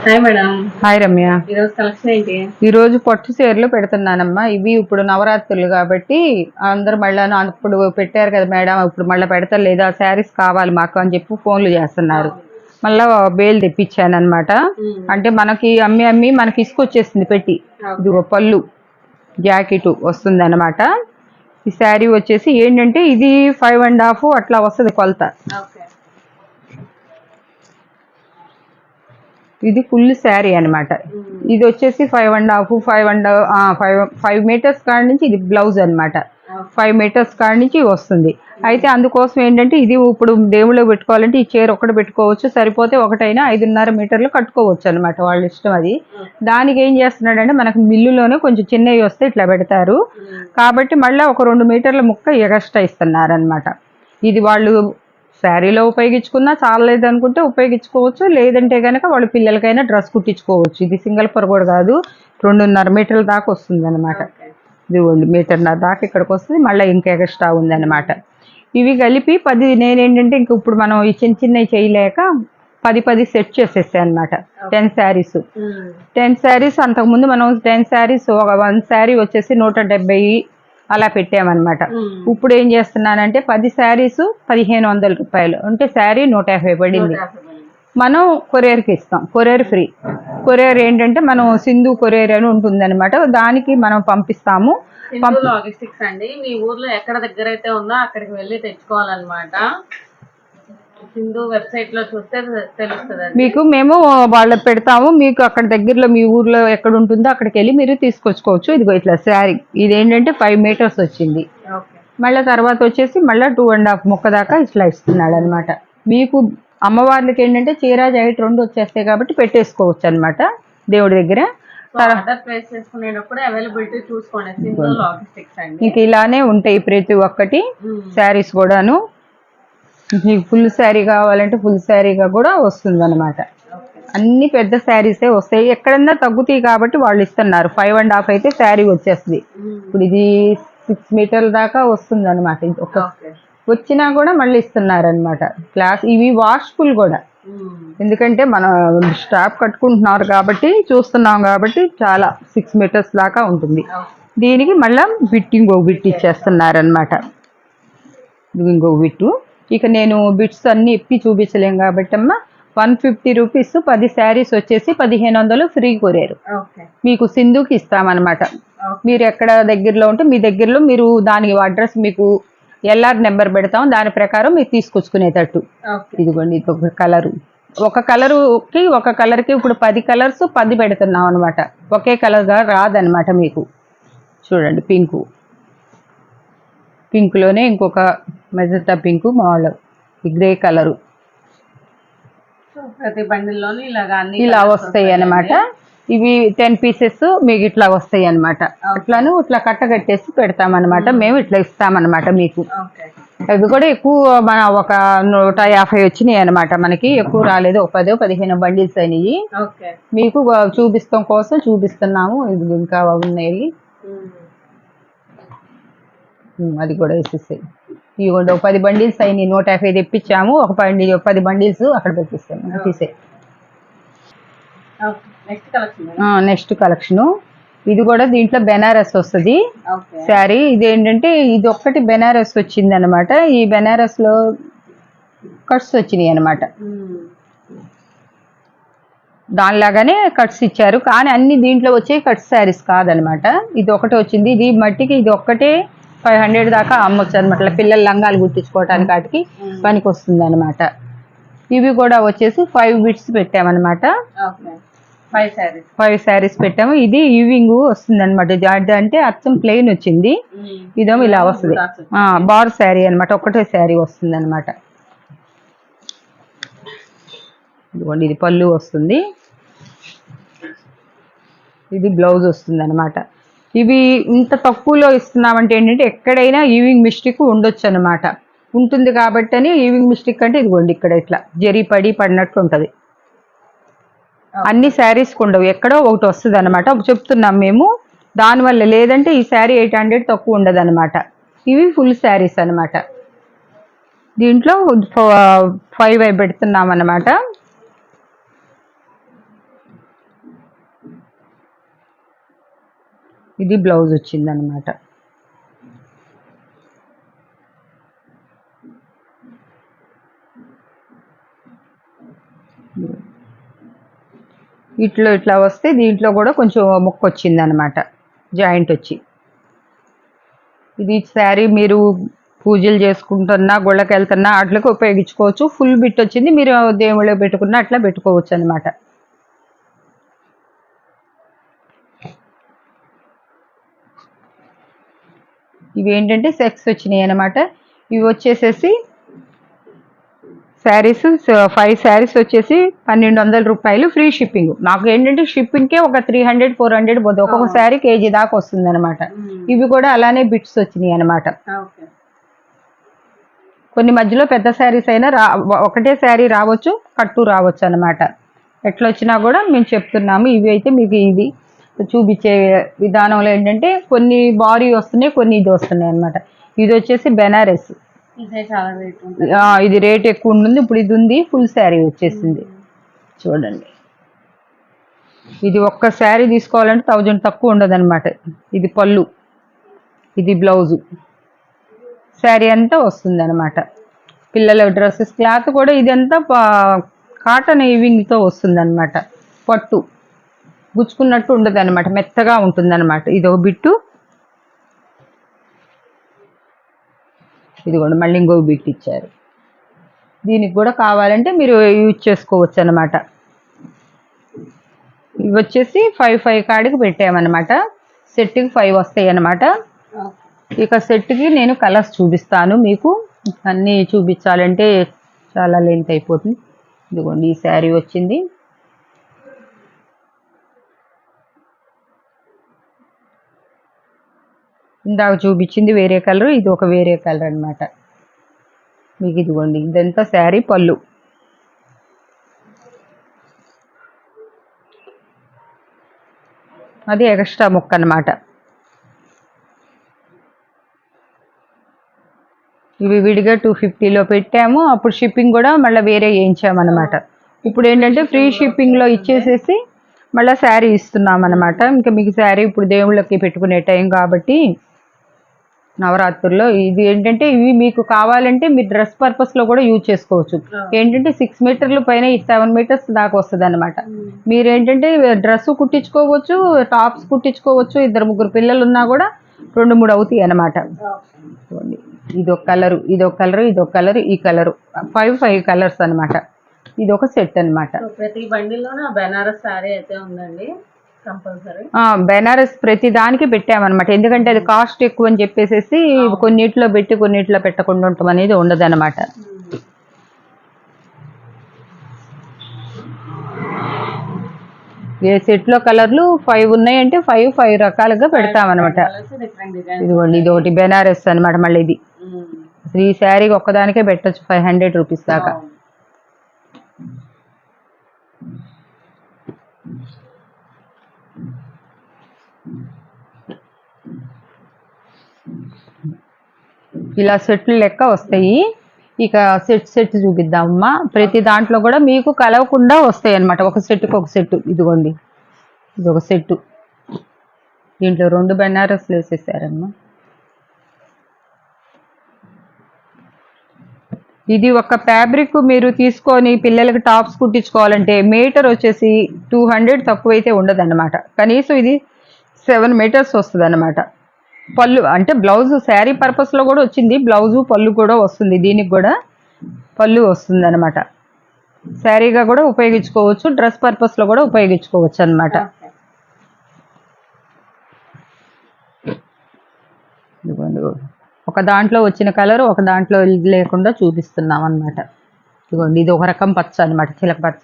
Hi madam. Hi Ramya. ఈరోజు collection ఏంటి? ఈరోజు పట్టు చీరలు పెడుతున్నానమ్మా. ఇవి ఇప్పుడు నవరాత్రులు కాబట్టి అందరు మళ్ళీ అప్పుడు పెట్టారు కదా మేడం, ఇప్పుడు మళ్ళీ పెడతారు లేదా, శారీస్ కావాలి మాకు అని చెప్పి ఫోన్లు చేస్తున్నారు. మళ్ళా బేలు తెప్పించాను అనమాట. అంటే మనకి అమ్మి మనకి ఇసుకొచ్చేసింది పెట్టి. ఇదిగో పళ్ళు జాకెట్ వస్తుంది అనమాట. ఈ శారీ వచ్చేసి ఏంటంటే ఇది 5.5 అట్లా వస్తుంది కొలత. ఇది ఫుల్ శారీ అనమాట. ఇది వచ్చేసి 5 మీటర్స్ కాడ నుంచి ఇది బ్లౌజ్ అనమాట. 5 మీటర్స్ కాడ నుంచి వస్తుంది. అయితే అందుకోసం ఏంటంటే ఇది ఇప్పుడు దేవుళ్ళు పెట్టుకోవాలంటే ఈ చీర ఒకటి పెట్టుకోవచ్చు, సరిపోతే ఒకటైనా 5.5 మీటర్లు కట్టుకోవచ్చు అనమాట, వాళ్ళ ఇష్టం అది. దానికి ఏం చేస్తున్నాడంటే మనకు మిల్లులోనే కొంచెం చిన్నవి వస్తే ఇట్లా పెడతారు కాబట్టి మళ్ళీ ఒక 2 మీటర్ల ముక్క ఎగస్ట్రా ఇస్తున్నారు అనమాట. ఇది వాళ్ళు శారీలో ఉపయోగించుకున్నా చాలలేదు అనుకుంటే ఉపయోగించుకోవచ్చు, లేదంటే కనుక వాళ్ళ పిల్లలకైనా డ్రెస్ కుట్టించుకోవచ్చు. ఇది సింగిల్ పర్ కూడా కాదు, 2.5 మీటర్ల దాకా వస్తుంది అనమాట. ఇది 1 మీటర్న్నర దాకా ఇక్కడికి వస్తుంది, మళ్ళీ ఇంకా ఎక్స్ట్రా ఉంది అనమాట. ఇవి కలిపి 10. నేనేంటంటే ఇంక ఇప్పుడు మనం ఈ చిన్నవి చేయలేక 10 సెట్ చేసేస్తాయి అనమాట. 10 శారీస్. 10 శారీస్ అంతకుముందు మనం 10 శారీస్ ఒక 1 శారీ వచ్చేసి 170 అలా పెట్టామన్నమాట. ఇప్పుడు ఏం చేస్తున్నానంటే 10 శారీస్ 1500 రూపాయలు అంటే శారీ 150 పడింది. మనం కొరియర్కి ఇస్తాం, కొరియర్ ఫ్రీ. కొరియర్ ఏంటంటే మనం సింధు కొరియర్ అని ఉంటుంది అనమాట, దానికి మనం పంపిస్తాము. లాజిస్టిక్స్ అండి, మీ ఊర్లో ఎక్కడ దగ్గర అయితే ఉందో అక్కడికి వెళ్ళి తెచ్చుకోవాలన్నమాట. సింధు వెబ్సైట్ లో చూస్తే తెలుస్తుంది మీకు. మేము వాళ్ళకి పెడతాము, మీకు అక్కడ దగ్గరలో మీ ఊర్లో ఎక్కడ ఉంటుందో అక్కడికి వెళ్ళి మీరు తీసుకొచ్చుకోవచ్చు. ఇదిగో ఇట్లా శారీ, ఇదేంటంటే 5 మీటర్స్ వచ్చింది. మళ్ళీ తర్వాత వచ్చేసి మళ్ళీ 2.5 ముక్క దాకా ఇట్లా ఇస్తున్నాడు అనమాట. మీకు అమ్మవార్లకి ఏంటంటే చీర జాకెట్ 2 వచ్చేస్తాయి కాబట్టి పెట్టేసుకోవచ్చు అనమాట దేవుడి దగ్గర. ఇంక ఇలానే ఉంటాయి ప్రతి ఒక్కటి శారీస్ కూడాను. మీకు ఫుల్ శారీ కావాలంటే ఫుల్ శారీగా కూడా వస్తుంది అనమాట. అన్ని పెద్ద శారీసే వస్తాయి, ఎక్కడన్నా తగ్గుతాయి కాబట్టి వాళ్ళు ఇస్తున్నారు. 5.5 అయితే శారీ వచ్చేస్తుంది. ఇప్పుడు ఇది 6 మీటర్ల దాకా వస్తుంది అనమాట. ఒక వచ్చినా కూడా మళ్ళీ ఇస్తున్నారు అనమాట. క్లాస్ ఇవి వాష్ఫుల్ కూడా, ఎందుకంటే మన స్టాప్ కట్టుకుంటున్నారు కాబట్టి చూస్తున్నాం కాబట్టి చాలా 6 మీటర్స్ దాకా ఉంటుంది. దీనికి మళ్ళీ ఇంకో బిట్ ఇచ్చేస్తున్నారు అనమాట. ఇంకో బిట్టు. ఇక నేను బిట్స్ అన్ని ఇప్పి చూపించలేం కాబట్టి అమ్మ 150 రూపీస్ 10 శారీస్ వచ్చేసి 1500 ఫ్రీ కొరియర్ మీకు సింధుకి ఇస్తామన్నమాట. మీరు ఎక్కడ దగ్గరలో ఉంటే మీ దగ్గరలో మీరు దాని అడ్రస్ మీకు ఎల్ఆర్ నెంబర్ పెడతాం, దాని ప్రకారం మీరు తీసుకొచ్చుకునేటట్టు. ఇదిగోండి, ఇది ఒక కలరు. ఒక కలర్కి ఇప్పుడు 10 కలర్స్ 10 పెడుతున్నాం అనమాట. ఒకే కలర్గా రాదనమాట మీకు. చూడండి, పింక్లోనే ఇంకొక మెజెంటా పింక్, మామూలు గ్రే కలరు, ప్రతి బండిల్లోని ఇలా వస్తాయి అనమాట. ఇవి 10 పీసెస్ మీకు ఇట్లా వస్తాయి అనమాట. అట్లాను ఇట్లా కట్టగట్టేసి పెడతామన్నమాట. మేము ఇట్లా ఇస్తామన్నమాట మీకు. అవి కూడా ఎక్కువ మన ఒక 150 వచ్చినాయి అనమాట. మనకి ఎక్కువ రాలేదు, ఒక 10-15 బండిల్స్ అయినాయి. మీకు చూపిస్తాం కోసం చూపిస్తున్నాము. ఇది ఇంకా ఉన్నాయి, అది కూడా వేసేసాయి. ఇవి కూడా ఒక 10 బండిల్స్ అయినాయి, 150 తెప్పించాము. ఒక 10 బండిల్స్ అక్కడ పెట్టిస్తాము, తీసే. నెక్స్ట్ కలెక్షను ఇది కూడా దీంట్లో బెనారస్ వస్తుంది శారీ. ఇదేంటంటే ఇది ఒక్కటి బెనారస్ వచ్చింది అనమాట. ఈ బెనారస్ లో కట్స్ వచ్చినాయి అనమాట. దానిలాగానే కట్స్ ఇచ్చారు, కానీ అన్ని దీంట్లో వచ్చే కట్స్ శారీస్ కాదనమాట. ఇది ఒకటి వచ్చింది. ఇది మట్టికి ఇది ఒక్కటే 500 దాకా అమ్మొచ్చు అనమాట. పిల్లల లంగాలు గుర్తించుకోవటానికి వాటికి పనికి వస్తుంది అనమాట. ఇవి కూడా వచ్చేసి 5 బిట్స్ పెట్టామన్నమాట. 5 శారీస్ పెట్టాము. ఇది ఈవింగ్ వస్తుంది అనమాట. ఇది అంటే అచ్చం ప్లెయిన్ వచ్చింది, ఇదేమో ఇలా వస్తుంది బార్ శారీ అనమాట. ఒకటే శారీ వస్తుంది అనమాట. ఇదిగోండి, ఇది పళ్ళు వస్తుంది, ఇది బ్లౌజ్ వస్తుంది అనమాట. ఇవి ఇంత తక్కువలో ఇస్తున్నామంటే ఏంటంటే ఎక్కడైనా ఈవింగ్ మిస్టేక్ ఉండొచ్చు అనమాట. ఉంటుంది కాబట్టి అని ఈవింగ్ మిస్టేక్ అంటే ఇదిగోండి ఇక్కడ ఇట్లా జరీ పడినట్టు ఉంటుంది. అన్ని శారీస్కి ఉండవు, ఎక్కడో ఒకటి వస్తుంది అనమాట. చెప్తున్నాం మేము దానివల్ల. లేదంటే ఈ శారీ 800 తక్కువ ఉండదు అనమాట. ఇవి ఫుల్ శారీస్ అనమాట. దీంట్లో 5 పెడుతున్నాం అన్నమాట. ఇది బ్లౌజ్ వచ్చింది అనమాట. ఇట్లా వస్తే దీంట్లో కూడా కొంచెం ముక్క వచ్చింది అనమాట, జాయింట్ వచ్చి. ఇది శారీ మీరు పూజలు చేసుకుంటున్నా, గుళ్ళకి వెళ్తున్నా అట్లకి ఉపయోగించుకోవచ్చు. ఫుల్ బిట్ వచ్చింది, మీరు దేవుళ్ళకి పెట్టుకున్నా అట్లా పెట్టుకోవచ్చు అనమాట. ఇవి ఏంటంటే సెక్స్ వచ్చినాయి అనమాట. ఇవి వచ్చేసేసి శారీస్ 5 శారీస్ వచ్చేసి 1200 రూపాయలు, ఫ్రీ షిప్పింగ్. నాకు ఏంటంటే షిప్పింగ్కే ఒక 300 400 పోతుంది, ఒక్కొక్క శారీ కేజీ దాకా వస్తుంది అనమాట. ఇవి కూడా అలానే బిట్స్ వచ్చినాయి అనమాట. కొన్ని మధ్యలో పెద్ద శారీస్ అయినా ఒకటే శారీ రావచ్చు, కట్టు రావచ్చు అనమాట. ఎట్లా వచ్చినా కూడా మేము చెప్తున్నాము. ఇవి అయితే మీకు ఇది చూపించే విధానంలో ఏంటంటే కొన్ని భారీ వస్తున్నాయి, కొన్ని ఇది వస్తున్నాయి అనమాట. ఇది వచ్చేసి బెనారస్. ఇది రేట్ ఎక్కువ ఉంటుంది. ఇప్పుడు ఇది ఉంది, ఫుల్ శారీ వచ్చేసింది చూడండి. ఇది ఒక్క శారీ తీసుకోవాలంటే 1000 తక్కువ ఉండదు అనమాట. ఇది పళ్ళు, ఇది బ్లౌజు, శారీ అంతా వస్తుంది అనమాట. పిల్లల డ్రెస్సెస్ క్లాత్ కూడా ఇదంతా కాటన్ వీవింగ్తో వస్తుంది అనమాట. పట్టు గుచ్చుకున్నట్టు ఉండదు అనమాట, మెత్తగా ఉంటుంది అనమాట. ఇది ఒక బిట్టు, ఇది కూడా మళ్ళీ ఇంకో బిట్ ఇచ్చారు. దీనికి కూడా కావాలంటే మీరు యూజ్ చేసుకోవచ్చు అనమాట. ఇవి వచ్చేసి 5 కాడికి పెట్టామన్నమాట. సెట్కి 5 వస్తాయి అన్నమాట. ఇక సెట్కి నేను కలర్స్ చూపిస్తాను మీకు. అన్నీ చూపించాలంటే చాలా లెంత్ అయిపోతుంది. ఇదిగోండి ఈ శారీ వచ్చింది. ఇందాక చూపించింది వేరే కలర్, ఇది ఒక వేరే కలర్ అనమాట. మీకు ఇదిగోండి ఇదంతా శారీ పళ్ళు. అది ఎక్స్ట్రా ముక్క అనమాట. ఇవి విడిగా 250లో పెట్టాము. అప్పుడు షిప్పింగ్ కూడా మళ్ళీ వేరే వేయించామన్నమాట. ఇప్పుడు ఏంటంటే ఫ్రీ షిప్పింగ్లో ఇచ్చేసేసి మళ్ళీ శారీ ఇస్తున్నాం అనమాట. ఇంకా మీకు శారీ ఇప్పుడు దేవుళ్ళకి పెట్టుకునే టైం కాబట్టి నవరాత్రుల్లో ఇది ఏంటంటే ఇవి మీకు కావాలంటే మీరు డ్రెస్ పర్పస్లో కూడా యూజ్ చేసుకోవచ్చు. ఏంటంటే 6 మీటర్ల పైన 7 మీటర్స్ దాకా వస్తుంది అనమాట. మీరు ఏంటంటే డ్రెస్ కుట్టించుకోవచ్చు, టాప్స్ కుట్టించుకోవచ్చు. 2-3 పిల్లలు ఉన్నా కూడా 2-3 అవుతాయి అనమాట. ఇదొక కలరు, ఇదొక కలరు, ఇదొక కలరు, ఈ కలరు, 5 కలర్స్ అనమాట. ఇది ఒక సెట్ అనమాట. ప్రతి బండిలోనే బెనారస్ శారీ అయితే ఉందండి కంపల్సరీ. బెనారస్ ప్రతి దానికి పెట్టామన్నమాట. ఎందుకంటే అది కాస్ట్ ఎక్కువ అని చెప్పేసి కొన్నిట్లో పెట్టి కొన్నిట్లో పెట్టకుండా ఉండటం అనేది ఉండదు అనమాట. ఏ సెట్లో కలర్లు 5 ఉన్నాయంటే 5 రకాలుగా పెడతామన్నమాట. ఇదిగోండి ఇది ఒకటి బెనారస్ అనమాట. మళ్ళీ ఇది ఈ శారీకి ఒక్కదానికే పెట్టచ్చు 500 రూపీస్ దాకా. ఇలా సెట్లు లెక్క వస్తాయి. ఇక సెట్ చూపిద్దామమ్మా. ప్రతి దాంట్లో కూడా మీకు కలవకుండా వస్తాయి అనమాట. ఒక సెట్కి ఒక సెట్. ఇదిగోండి ఇది ఒక సెట్టు. దీంట్లో 2 బెనారస్లు వేసేసారమ్మా. ఇది ఒక ఫ్యాబ్రిక్ మీరు తీసుకొని పిల్లలకి టాప్స్ కుట్టించుకోవాలంటే మీటర్ వచ్చేసి 200 తక్కువైతే ఉండదు అనమాట. కనీసం ఇది 7 మీటర్స్ వస్తుంది అనమాట. పళ్ళు అంటే బ్లౌజ్ శారీ పర్పస్లో కూడా వచ్చింది. బ్లౌజు పళ్ళు కూడా వస్తుంది. దీనికి కూడా పళ్ళు వస్తుంది అనమాట. శారీగా కూడా ఉపయోగించుకోవచ్చు, డ్రెస్ పర్పస్లో కూడా ఉపయోగించుకోవచ్చు అనమాట. ఒక దాంట్లో వచ్చిన కలర్ ఒక దాంట్లో లేకుండా చూపిస్తున్నాం అనమాట. ఇదిగోండి ఇది ఒక రకం పచ్చ అనమాట, చిలక పచ్చ.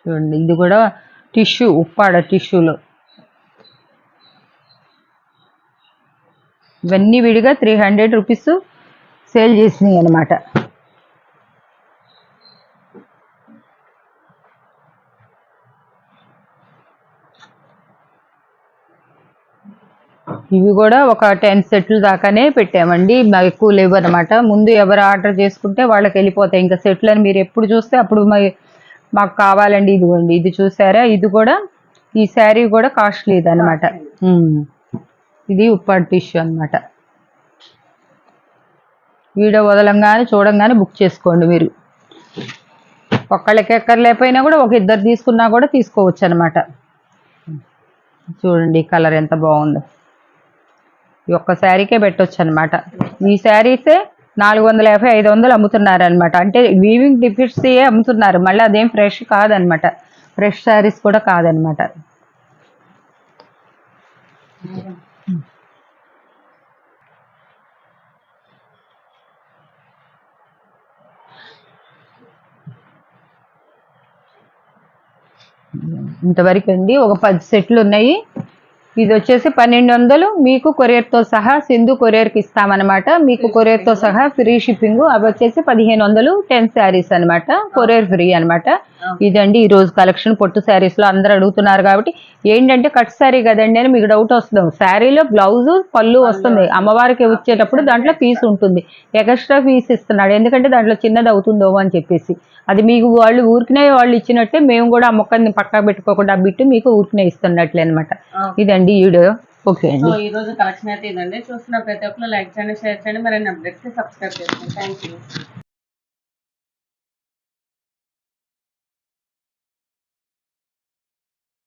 చూడండి ఇది కూడా టిష్యూ, ఉప్పాడ టిష్యూలో. ఇవన్నీ విడిగా 300 రూపీస్ సేల్ చేసినాయి అనమాట. ఇవి కూడా ఒక 10 సెట్లు దాకానే పెట్టామండి, మాకు ఎక్కువ లేవు అనమాట. ముందు ఎవరు ఆర్డర్ చేసుకుంటే వాళ్ళకి వెళ్ళిపోతాయి ఇంకా సెట్లు అని. మీరు ఎప్పుడు చూస్తే అప్పుడు మాకు కావాలండి. ఇదిగోండి, ఇది చూసారా, ఇది కూడా ఈ శారీ కూడా కాస్ట్లీ ఇది అనమాట. ఇది ఉప్పాడు టిష్యూ అనమాట. వీడియో వదలంగానే చూడంగానే బుక్ చేసుకోండి. మీరు ఒక్కళ్ళకి ఎక్కర్లేకపోయినా కూడా ఒక ఇద్దరు తీసుకున్నా కూడా తీసుకోవచ్చు అనమాట. చూడండి కలర్ ఎంత బాగుందో. ఈ ఒక్క శారీకే పెట్టొచ్చు అనమాట. ఈ శారీసే 450, 500 అమ్ముతున్నారు అనమాట. అంటే వీవింగ్ డిఫెక్ట్స్ అమ్ముతున్నారు, మళ్ళీ అదేం ఫ్రెష్ కాదనమాట. ఫ్రెష్ శారీస్ కూడా కాదనమాట. ఇంతవరకు అండి ఒక 10 సెట్లు ఉన్నాయి. ఇది వచ్చేసి 1200 మీకు కొరియర్తో సహా సింధు కొరియర్కి ఇస్తామన్నమాట. మీకు కొరియర్తో సహా ఫ్రీ షిప్పింగ్. అవి వచ్చేసి 1500 10 శారీస్ అనమాట, కొరియర్ ఫ్రీ అనమాట. ఇదండి ఈరోజు కలెక్షన్. పొట్టు శారీస్లో అందరూ అడుగుతున్నారు కాబట్టి ఏంటంటే కట్ శారీ కదండి అని మీకు డౌట్ వస్తుంది. శారీలో బ్లౌజు పళ్ళు వస్తుంది, అమ్మవారికి వచ్చేటప్పుడు దాంట్లో పీస్ ఉంటుంది, ఎక్స్ట్రా పీస్ ఇస్తున్నాడు. ఎందుకంటే దాంట్లో చిన్నది అవుతుందో అని చెప్పేసి. అది మీకు వాళ్ళు ఊరికినే వాళ్ళు ఇచ్చినట్టే మేము కూడా ఆ మొక్కని పక్కకు పెట్టుకోకుండా ఆ బిట్టు మీకు ఊరికినే ఇస్తున్నట్లే అనమాట. ఇదండి వీడియో. ఓకే అండి. ఈ రోజు కలెక్షన్ అయితే ఇదండి. చూస్తున్న ప్రతి ఒక్కరు లైక్ చేయండి, షేర్ చేయండి, మరి అప్డేట్స్ సబ్స్క్రైబ్ చేసుకోండి. Thank you.